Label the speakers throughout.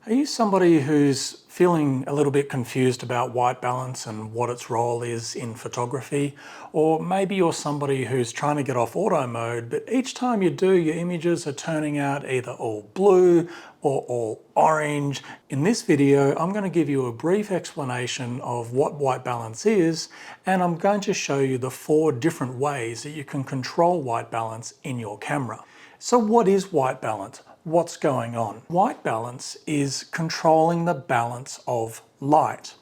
Speaker 1: Are you somebody who's feeling a little bit confused about white balance and what its role is in photography? Or maybe you're somebody who's trying to get off auto mode, but each time you do, your images are turning out either all blue or all orange. In this video, I'm going to give you a brief explanation of what white balance is, and I'm going to show you the 4 different ways that you can control white balance in your camera. So what is white balance? What's going on? White balance is controlling the balance of light.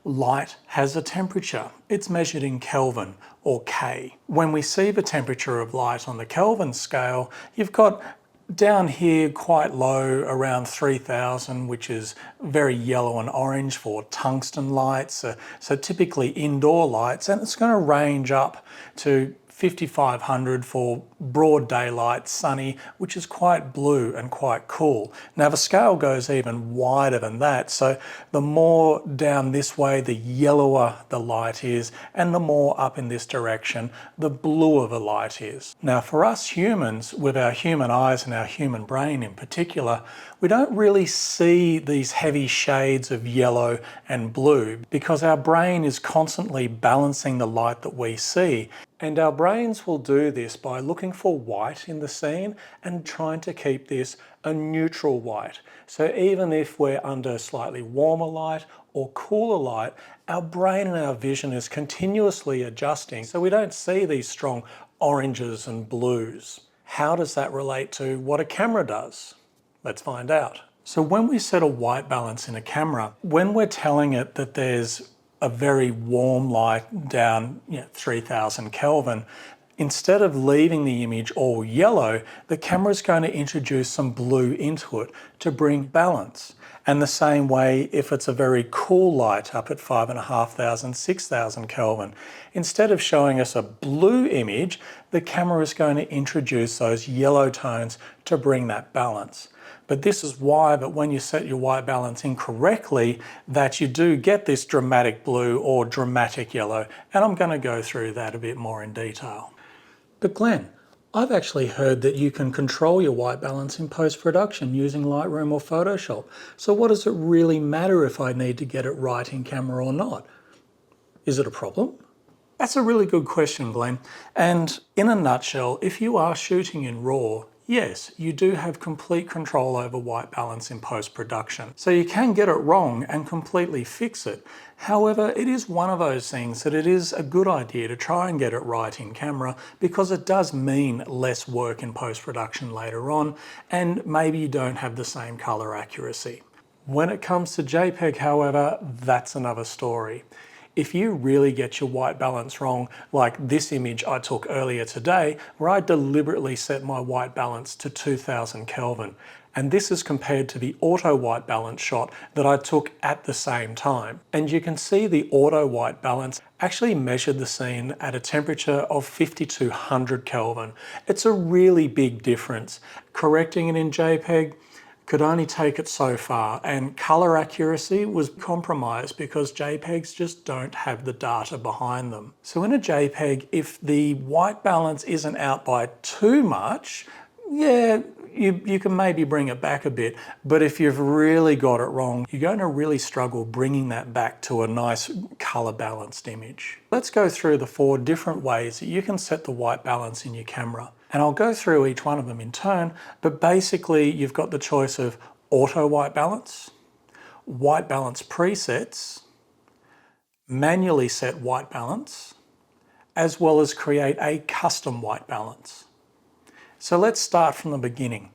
Speaker 1: Light has a temperature. It's measured in Kelvin or K. When we see the temperature of light on the Kelvin scale, you've got down here quite low around 3000, which is very yellow and orange for tungsten lights, so typically indoor lights, and it's going to range up to 5500 for broad daylight, sunny, which is quite blue and quite cool. Now the scale goes even wider than that, so the more down this way, the yellower the light is, and the more up in this direction, the bluer the light is. Now for us humans, with our human eyes and our human brain in particular, we don't really see these heavy shades of yellow and blue because our brain is constantly balancing the light that we see. And our brains will do this by looking for white in the scene and trying to keep this a neutral white. So even if we're under slightly warmer light or cooler light, our brain and our vision is continuously adjusting, so we don't see these strong oranges and blues. How does that relate to what a camera does? Let's find out. So when we set a white balance in a camera, when we're telling it that there's a very warm light down 3000 Kelvin, instead of leaving the image all yellow, the camera is going to introduce some blue into it to bring balance. And the same way if it's a very cool light up at 5500, 6000 Kelvin, instead of showing us a blue image, the camera is going to introduce those yellow tones to bring that balance. But this is why that when you set your white balance incorrectly, that you do get this dramatic blue or dramatic yellow, and I'm going to go through that a bit more in detail. But Glenn, I've actually heard that you can control your white balance in post-production using Lightroom or Photoshop. So what does it really matter if I need to get it right in camera or not? Is it a problem? That's a really good question, Glenn. And in a nutshell, if you are shooting in RAW, yes, you do have complete control over white balance in post-production. So you can get it wrong and completely fix it. However, it is one of those things that it is a good idea to try and get it right in camera because it does mean less work in post-production later on, and maybe you don't have the same color accuracy. When it comes to JPEG, however, that's another story. If you really get your white balance wrong, like this image I took earlier today, where I deliberately set my white balance to 2000 Kelvin, and this is compared to the auto white balance shot that I took at the same time. And you can see the auto white balance actually measured the scene at a temperature of 5200 Kelvin. It's a really big difference. Correcting it in JPEG could only take it so far, and color accuracy was compromised because JPEGs just don't have the data behind them. So in a JPEG, if the white balance isn't out by too much, yeah, you can maybe bring it back a bit, but if you've really got it wrong, you're going to really struggle bringing that back to a nice color balanced image. Let's go through the 4 different ways that you can set the white balance in your camera. And I'll go through each one of them in turn, but basically you've got the choice of auto white balance presets, manually set white balance, as well as create a custom white balance. So let's start from the beginning.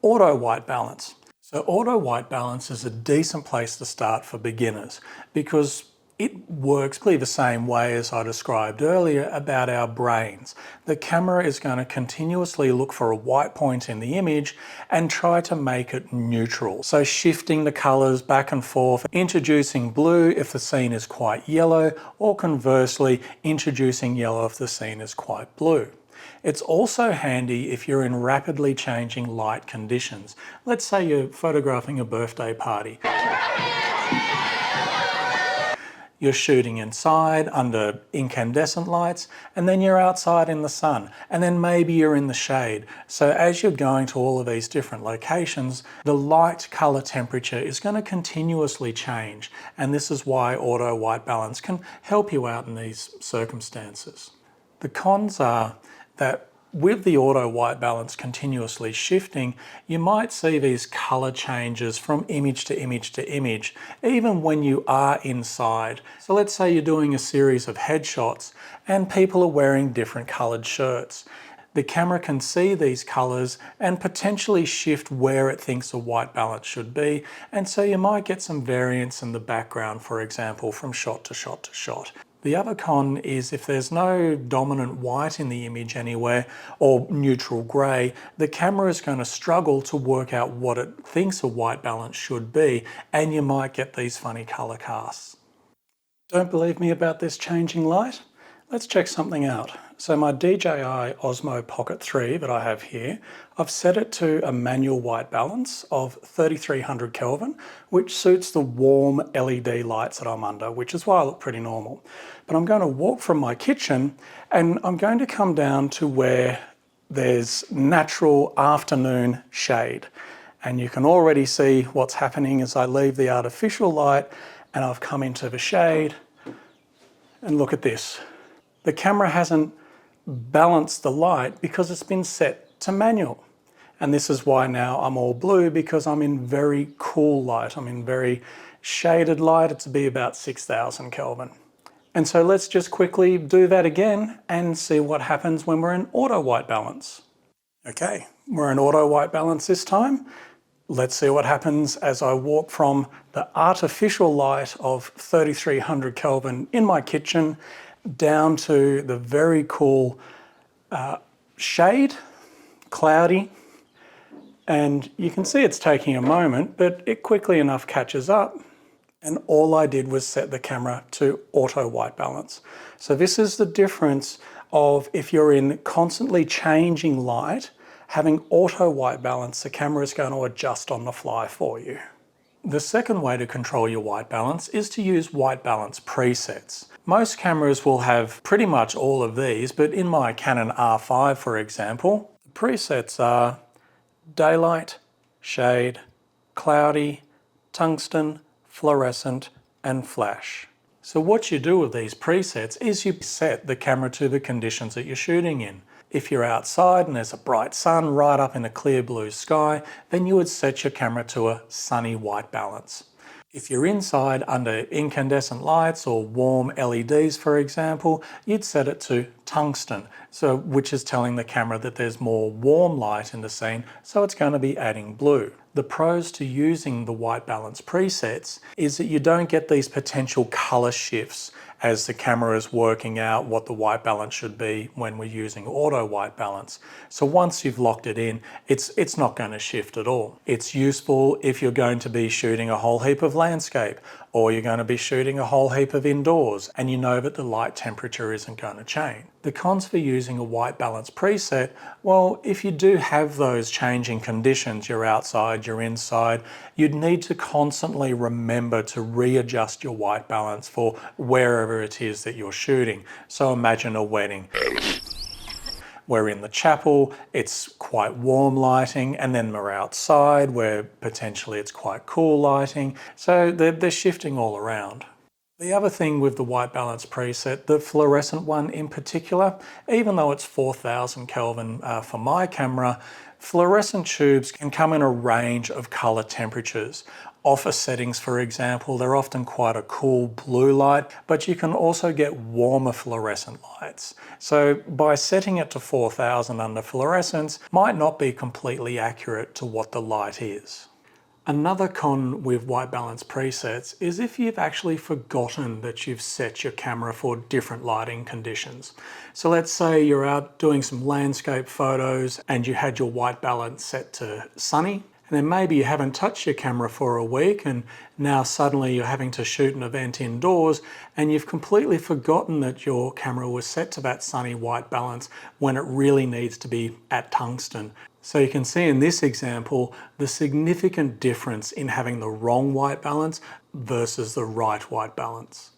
Speaker 1: Auto white balance. So auto white balance is a decent place to start for beginners because it works clearly the same way as I described earlier about our brains. The camera is going to continuously look for a white point in the image and try to make it neutral. So shifting the colors back and forth, introducing blue if the scene is quite yellow, or conversely, introducing yellow if the scene is quite blue. It's also handy if you're in rapidly changing light conditions. Let's say you're photographing a birthday party. you're shooting inside under incandescent lights, and then you're outside in the sun, and then maybe you're in the shade. So as you're going to all of these different locations, the light color temperature is going to continuously change, and this is why auto white balance can help you out in these circumstances. The cons are that with the auto white balance continuously shifting, you might see these color changes from image to image to image, even when you are inside. So let's say you're doing a series of headshots and people are wearing different colored shirts. The camera can see these colors and potentially shift where it thinks the white balance should be, and so you might get some variance in the background, for example, from shot to shot to shot. The other con is if there's no dominant white in the image anywhere, or neutral grey, the camera is going to struggle to work out what it thinks a white balance should be, and you might get these funny colour casts. Don't believe me about this changing light? Let's check something out. So my DJI Osmo Pocket 3 that I have here, I've set it to a manual white balance of 3300 Kelvin, which suits the warm LED lights that I'm under, which is why I look pretty normal. But I'm going to walk from my kitchen and I'm going to come down to where there's natural afternoon shade. And you can already see what's happening as I leave the artificial light and I've come into the shade. And look at this. The camera hasn't balanced the light because it's been set to manual. And this is why now I'm all blue, because I'm in very cool light. I'm in very shaded light. It's be about 6000 Kelvin. And so let's just quickly do that again and see what happens when we're in auto white balance. Okay, we're in auto white balance this time. Let's see what happens as I walk from the artificial light of 3300 Kelvin in my kitchen down to the very cool shade, cloudy, and you can see it's taking a moment, but it quickly enough catches up, and all I did was set the camera to auto white balance. So this is the difference of if you're in constantly changing light, having auto white balance, the camera is going to adjust on the fly for you. The second way to control your white balance is to use white balance presets. Most cameras will have pretty much all of these, but in my Canon R5, for example, the presets are daylight, shade, cloudy, tungsten, fluorescent, and flash. So what you do with these presets is you set the camera to the conditions that you're shooting in. If you're outside and there's a bright sun right up in a clear blue sky, then you would set your camera to a sunny white balance. If you're inside under incandescent lights or warm LEDs, for example, you'd set it to tungsten, which is telling the camera that there's more warm light in the scene, so it's going to be adding blue. The pros to using the white balance presets is that you don't get these potential color shifts as the camera is working out what the white balance should be when we're using auto white balance. So once you've locked it in, it's not going to shift at all. It's useful if you're going to be shooting a whole heap of landscape, or you're going to be shooting a whole heap of indoors and you know that the light temperature isn't going to change. The cons for using a white balance preset, well, if you do have those changing conditions, you're outside, you're inside, you'd need to constantly remember to readjust your white balance for wherever it is that you're shooting. So imagine a wedding. We're in the chapel, it's quite warm lighting, and then we're outside where potentially it's quite cool lighting. So they're shifting all around. The other thing with the white balance preset, the fluorescent one in particular, even though it's 4000 Kelvin for my camera, fluorescent tubes can come in a range of color temperatures. Office settings, for example, they're often quite a cool blue light, but you can also get warmer fluorescent lights. So by setting it to 4000 under fluorescence might not be completely accurate to what the light is. Another con with white balance presets is if you've actually forgotten that you've set your camera for different lighting conditions. So let's say you're out doing some landscape photos and you had your white balance set to sunny, and then maybe you haven't touched your camera for a week and now suddenly you're having to shoot an event indoors and you've completely forgotten that your camera was set to that sunny white balance when it really needs to be at tungsten. So you can see in this example the significant difference in having the wrong white balance versus the right white balance.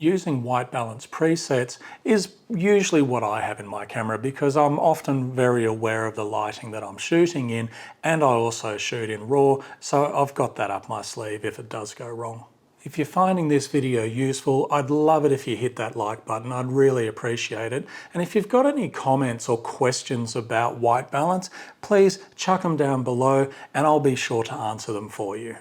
Speaker 1: Using white balance presets is usually what I have in my camera because I'm often very aware of the lighting that I'm shooting in, and I also shoot in RAW, so I've got that up my sleeve if it does go wrong. If you're finding this video useful, I'd love it if you hit that like button. I'd really appreciate it. And if you've got any comments or questions about white balance, please chuck them down below and I'll be sure to answer them for you.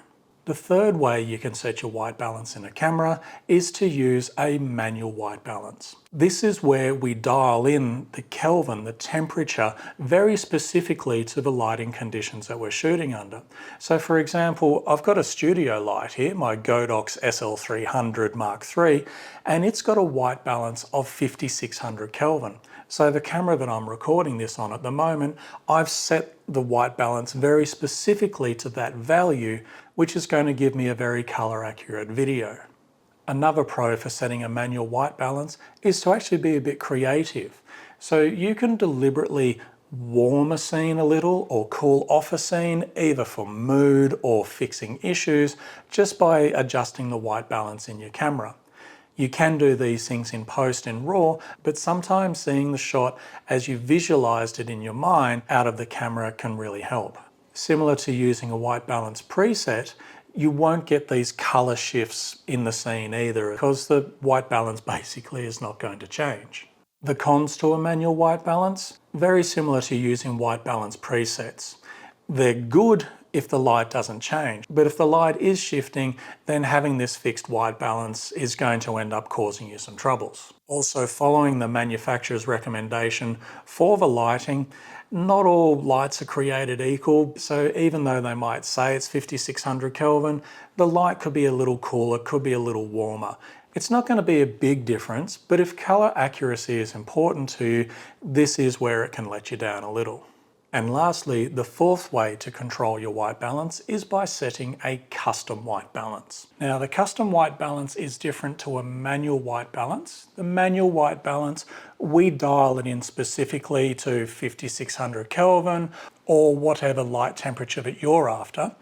Speaker 1: The third way you can set your white balance in a camera is to use a manual white balance. This is where we dial in the Kelvin, the temperature, very specifically to the lighting conditions that we're shooting under. So for example, I've got a studio light here, my Godox SL300 Mark III, and it's got a white balance of 5600 Kelvin. So the camera that I'm recording this on at the moment, I've set the white balance very specifically to that value, which is going to give me a very color accurate video. Another pro for setting a manual white balance is to actually be a bit creative. So you can deliberately warm a scene a little or cool off a scene, either for mood or fixing issues, just by adjusting the white balance in your camera. You can do these things in post in RAW, but sometimes seeing the shot as you visualized it in your mind out of the camera can really help. Similar to using a white balance preset, you won't get these color shifts in the scene either because the white balance basically is not going to change. The cons to a manual white balance, very similar to using white balance presets. They're good if the light doesn't change, but if the light is shifting, then having this fixed white balance is going to end up causing you some troubles. Also, following the manufacturer's recommendation for the lighting, not all lights are created equal, so even though they might say it's 5600 Kelvin, the light could be a little cooler, could be a little warmer. It's not going to be a big difference, but if color accuracy is important to you, this is where it can let you down a little. And lastly, the fourth way to control your white balance is by setting a custom white balance. Now, the custom white balance is different to a manual white balance. The manual white balance, we dial it in specifically to 5600 Kelvin or whatever light temperature that you're after.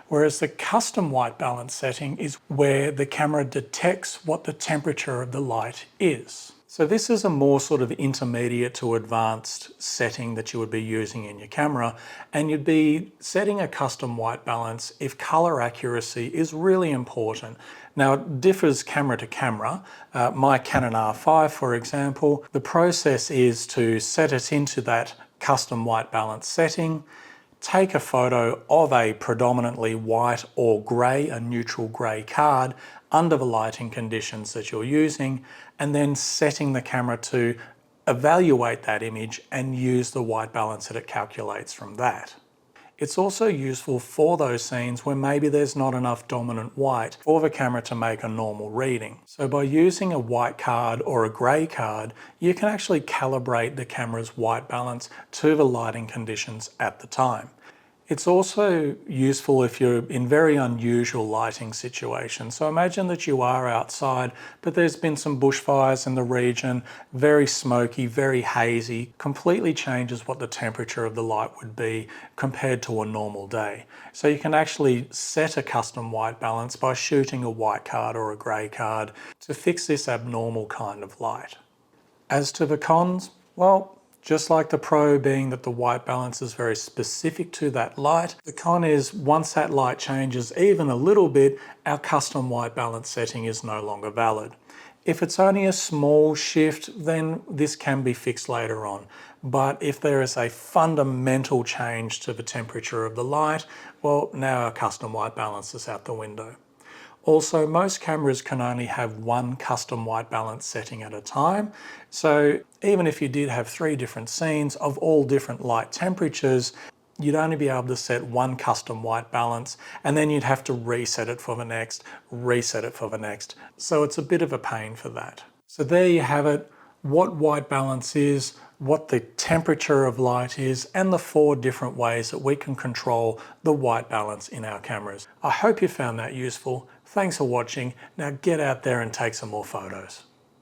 Speaker 1: Whereas the custom white balance setting is where the camera detects what the temperature of the light is. So this is a more sort of intermediate to advanced setting that you would be using in your camera, and you'd be setting a custom white balance if color accuracy is really important. Now it differs camera to camera. My Canon R5, for example, the process is to set it into that custom white balance setting, take a photo of a predominantly white or grey, a neutral grey card under the lighting conditions that you're using, and then setting the camera to evaluate that image and use the white balance that it calculates from that. It's also useful for those scenes where maybe there's not enough dominant white for the camera to make a normal reading. So by using a white card or a grey card, you can actually calibrate the camera's white balance to the lighting conditions at the time. It's also useful if you're in very unusual lighting situations. So imagine that you are outside, but there's been some bushfires in the region, very smoky, very hazy, completely changes what the temperature of the light would be compared to a normal day. So you can actually set a custom white balance by shooting a white card or a grey card to fix this abnormal kind of light. As to the cons, well, just like the pro being that the white balance is very specific to that light, the con is once that light changes even a little bit, our custom white balance setting is no longer valid. If it's only a small shift, then this can be fixed later on. But if there is a fundamental change to the temperature of the light, well, now our custom white balance is out the window. Also, most cameras can only have one custom white balance setting at a time. So even if you did have 3 different scenes of all different light temperatures, you'd only be able to set one custom white balance, and then you'd have to reset it for the next, reset it for the next. So it's a bit of a pain for that. So there you have it, what white balance is, what the temperature of light is, and the 4 different ways that we can control the white balance in our cameras. I hope you found that useful. Thanks for watching. Now get out there and take some more photos.